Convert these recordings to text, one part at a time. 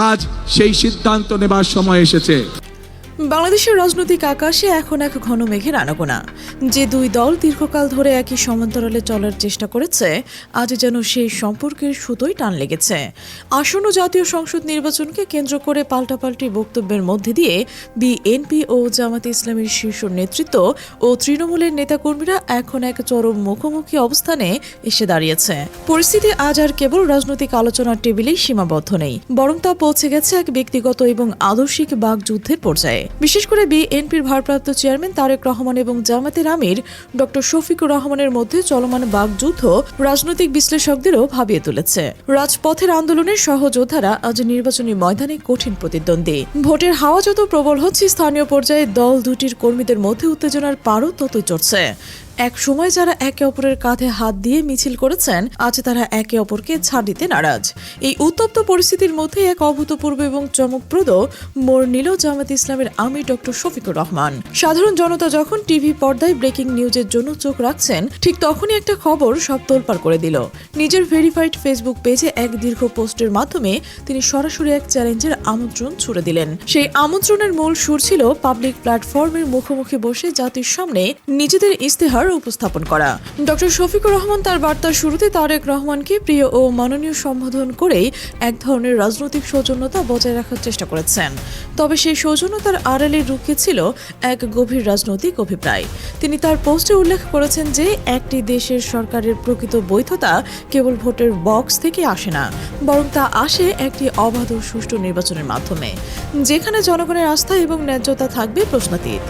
আজ সেই সিদ্ধান্ত নেবার সময় এসেছে। বাংলাদেশের রাজনৈতিক আকাশে এখন এক ঘন মেঘের আনাগোনা। যে দুই দল দীর্ঘকাল ধরে একই সমান্তরালে চলার চেষ্টা করেছে, আজ যেন সেই সম্পর্কের সুতোয় টান লেগেছে। আসন্ন জাতীয় সংসদ নির্বাচনকে কেন্দ্র করে পাল্টাপাল্টি বক্তব্যের মধ্যে দিয়ে বিএনপি ও জামাতে ইসলামীর শীর্ষ নেতৃত্ব ও তৃণমূলের নেতাকর্মীরা এখন এক চরম মুখোমুখি অবস্থানে এসে দাঁড়িয়েছে। পরিস্থিতি আজ আর কেবল রাজনৈতিক আলোচনার টেবিলেই সীমাবদ্ধ নেই, বরং তা পৌঁছে গেছে এক ব্যক্তিগত এবং আদর্শিক বাকযুদ্ধের পর্যায়ে। বিশেষ করে বিএনপির ভারপ্রাপ্ত চেয়ারম্যান তারেক রহমান এবং জামাতের আমির ডক্টর শফিকুর রহমানের মধ্যে চলমান বাকযুদ্ধ রাজনৈতিক বিশ্লেষকদেরও ভাবিয়ে তুলেছে। রাজপথের আন্দোলনের সহযোদ্ধারা আজ নির্বাচনী ময়দানে কঠিন প্রতিদ্বন্দ্বী। ভোটের হাওয়া যত প্রবল হচ্ছে, স্থানীয় পর্যায়ে দল দুটির কর্মীদের মধ্যে উত্তেজনার পারও ততই চড়ছে। এক সময় যারা একে অপরের কাঁধে হাত দিয়ে মিছিল করেছেন, আজ তারা একে অপরকে ছাড় দিতে নারাজ। এই উত্তপ্ত পরিস্থিতির মধ্যে এক অভূতপূর্ব এবং চমকপ্রদ মোড় নিল জামাত ইসলামের আমির ডক্টর শফিকুর রহমান। সাধারণ জনতা যখন টিভি পর্দায় ব্রেকিং নিউজের জন্য চোখ রাখছেন, ঠিক তখনই একটা খবর সব তোলপাড় করে দিল। নিজের ভেরিফাইড ফেসবুক পেজে এক দীর্ঘ পোস্টের মাধ্যমে তিনি সরাসরি এক চ্যালেঞ্জের আমন্ত্রণ ছুড়ে দিলেন। সেই আমন্ত্রণের মূল সুর ছিল পাবলিক প্ল্যাটফর্মের মুখোমুখি বসে জাতির সামনে নিজেদের ইস্তেহার উপস্থাপন করা। ডক্টর শফিকুর রহমান তার বার্তার শুরুতে তারেক রহমানকে প্রিয় ও মাননীয় সম্বোধন করেই এক ধরনের রাজনৈতিক সৌজন্যতা বজায় রাখার চেষ্টা করেছেন। তবে সেই সৌজন্যতার আড়ালে লুকিয়ে ছিল এক গভীর রাজনৈতিক অভিপ্রায়। তিনি তার পোস্টে উল্লেখ করেছেন যে একটি দেশের সরকারের প্রকৃত বৈধতা কেবল ভোটের বক্স থেকে আসে না, বরং তা আসে একটি অবাধ ও সুষ্ঠু নির্বাচনের মাধ্যমে, যেখানে জনগণের আস্থা এবং ন্যায্যতা থাকবে প্রশ্নাতীত।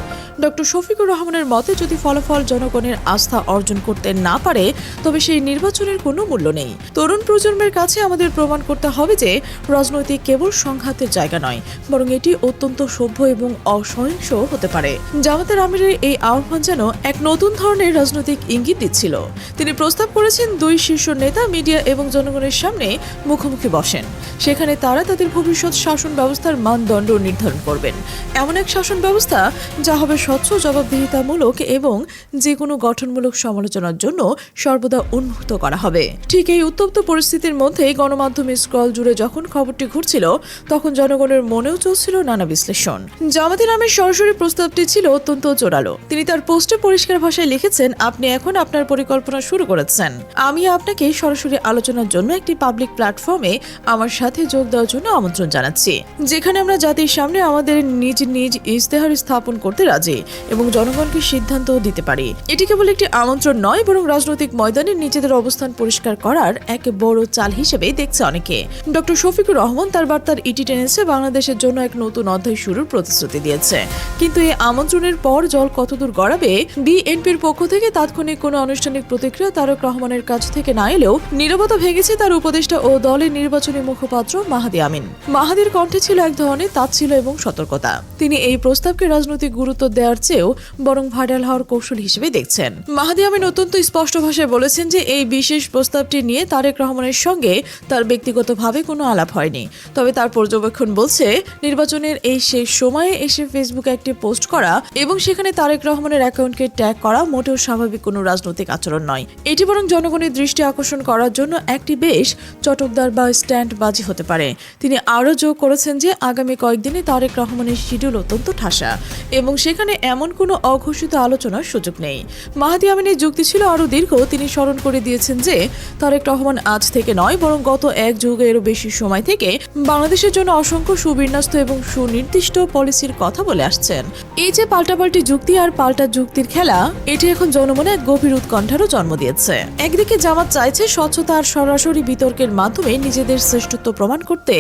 ডক্টর শফিকুর রহমানের মতে, যদি ফলাফল জনগণের আস্থা অর্জন করতে না পারে, তবে সেই নির্বাচনের কোনো মূল্য নেই। তরুণ প্রজন্মের কাছে আমাদের প্রমাণ করতে হবে যে রাজনৈতিক কেবল সংঘাতের জায়গা নয়, বরং এটি অত্যন্ত সভ্য এবং অসহিংস হতে পারে। জামাতের আমিরের এই আহ্বান যেন এক নতুন ধরনের রাজনৈতিক ইঙ্গিত দিচ্ছিল। তিনি প্রস্তাব করেছেন দুই শীর্ষ নেতা মিডিয়া এবং জনগণের সামনে মুখোমুখি বসেন। সেখানে তারা তাদের ভবিষ্যৎ শাসন ব্যবস্থার মানদণ্ড নির্ধারণ করবেন, এমন এক শাসন ব্যবস্থা যা হবে স্বচ্ছ, জবাবদিহিতামূলক এবং যে কোনো গঠনমূলক সমালোচনার জন্য সর্বদা উন্মুক্ত করা হবে। ঠিক এই উত্তপ্ত পরিস্থিতির মধ্যে গণমাধ্যমে স্ক্রল জুড়ে যখন খবরটি ঘুরছিল, তখন জনগণের মনেও চলছিল নানা বিশ্লেষণ। জামাতের নামের সরাসরি প্রস্তাবটি ছিল অত্যন্ত জোরালো। তিনি তার পোস্টে পরিষ্কার ভাষায় লিখেছেন, আপনি এখন আপনার পরিকল্পনা শুরু করেছেন। আমি আপনাকে সরাসরি আলোচনার জন্য একটি পাবলিক প্ল্যাটফর্মে আমার সাথে যোগ দেওয়ার জন্য আমন্ত্রণ জানাচ্ছি, যেখানে আমরা জাতির সামনে আমাদের নিজ নিজ ইস্তেহার স্থাপন করতে রাজি এবং জনগণকে সিদ্ধান্ত দিতে পারি। এটি কেবল একটি আমন্ত্রণ নয়, বরং রাজনৈতিক ময়দানে নিজেদের অবস্থান পরিষ্কার করার এক বড় চাল হিসেবে দেখছে অনেকে। ডক্টর শফিকুর রহমান তার বার্তার ইতি টেনেছে বাংলাদেশের জন্য এক নতুন অধ্যায় শুরুর প্রতিশ্রুতি দিয়েছে। কিন্তু এই আমন্ত্রণের পর জল কতদূর গড়াবে, বিএনপির পক্ষ থেকে তাৎক্ষণিক কোনো আনুষ্ঠানিক প্রতিক্রিয়া তারেক রহমানের কাছ থেকে না এলেও নীরবতা ভেঙেছে তার উপদেষ্টা ও দলের নির্বাচনী মুখপাত্র মাহাদি আমিন। মাহাদির কণ্ঠে ছিল এক ধরনের তাচ্ছিল্য এবং সতর্কতা। তিনি এই প্রস্তাবকে রাজনৈতিক গুরুত্ব দেওয়ার চেয়েও বরং ভাইরাল হওয়ার কৌশল হিসেবে দেখছেন। মাহাদি আমিন অত্যন্ত স্পষ্ট ভাষায় বলেছেন যে এই বিশেষ প্রস্তাবটি নিয়ে তারেক রহমানের সঙ্গে তার ব্যক্তিগতভাবে কোনো আলাপ হয়নি। তবে তার পর্যবেক্ষণ বলছে, নির্বাচনের এই শেষ সময়ে এসে ফেসবুকে একটি পোস্ট করা এবং সেখানে তারেক রহমানের অ্যাকাউন্টকে ট্যাগ করা মোটেও স্বাভাবিক কোনো রাজনৈতিক আচরণ নয়। এটি বরং জনগণের দৃষ্টি আকর্ষণ করার জন্য একটি বেশ চটকদার বা স্ট্যান্ড বাজি হতে পারে। তিনি আরও যোগ করেছেন যে আগামী কয়েকদিনে তারেক রহমানের শিডিউল অত্যন্ত ঠাসা এবং সেখানে এমন কোনো অঘোষিত আলোচনার সুযোগ নেই। মাহাদি আমিনের যুক্তি ছিল আরও দীর্ঘ। তিনি স্মরণ করে দিয়েছেন যে তারেক রহমান আজ থেকে নয়, বরং গত এক যুগেরও বেশি সময় থেকে বাংলাদেশের জন্য অসংখ্য সুবিন্যস্ত এবং সুনির্দিষ্ট পলিসির কথা বলে আসছেন। এই যে পাল্টাপাল্টি যুক্তি আর পাল্টা যুক্তির খেলা, এটি এখন জনমনে এক গভীর উৎকণ্ঠারও জন্ম দিয়েছে। একদিকে জামাত চাইছে স্বচ্ছতা আর সরাসরি বিতর্কের মাধ্যমে নিজেদের শ্রেষ্ঠত্ব প্রমাণ করতে,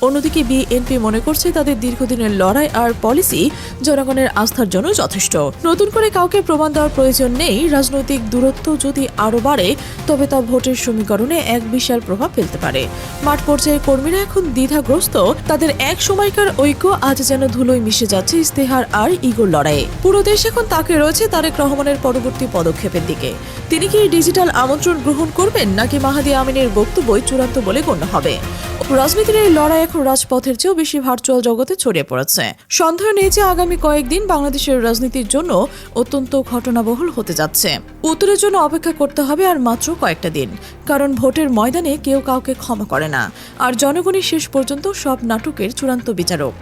অন্যদিকে বিএনপি মনে করছে তাদের দীর্ঘদিনের লড়াই আর পলিসি জনগণের আস্থার জন্য যথেষ্ট। নতুন করে কাউকে প্রমাণ দেওয়ার প্রয়োজন নেই। রাজনৈতিক দূরত্ব যদি আরও বাড়ে, তবে তা ভোটের সমীকরণে এক বিশাল প্রভাব ফেলতে পারে। মাঠ পর্যায়ে কর্মীরা এখন দ্বিধাগ্রস্ত। তাদের এক সময়কার ঐক্য আজ যেন ধুলোয় মিশে যাচ্ছে ইস্তেহার আর ইগোর লড়াইয়ে। পুরো দেশ এখন তাকে রয়েছে তারেক রহমানের পরবর্তী পদক্ষেপের দিকে। তিনি কি ডিজিটাল আমন্ত্রণ গ্রহণ করবেন, নাকি মাহাদি আমিনের বক্তব্যই চূড়ান্ত বলে গণ্য হবে? রাজনীতির এই লড়াই এখন রাজপথের চেয়েও বেশি ভার্চুয়াল জগতে ছড়িয়ে পড়েছে। সন্দেহ নেই যে আগামী কয়েকদিন বাংলাদেশের দেশের রাজনীতির জন্য অত্যন্ত ঘটনাবহুল হতে যাচ্ছে। উত্তরের জন্য অপেক্ষা করতে হবে আর মাত্র কয়েকটা দিন, কারণ ভোটের ময়দানে কেউ কাউকে ক্ষমা করে না, আর জনগণই শেষ পর্যন্ত সব নাটকের চূড়ান্ত বিচারক।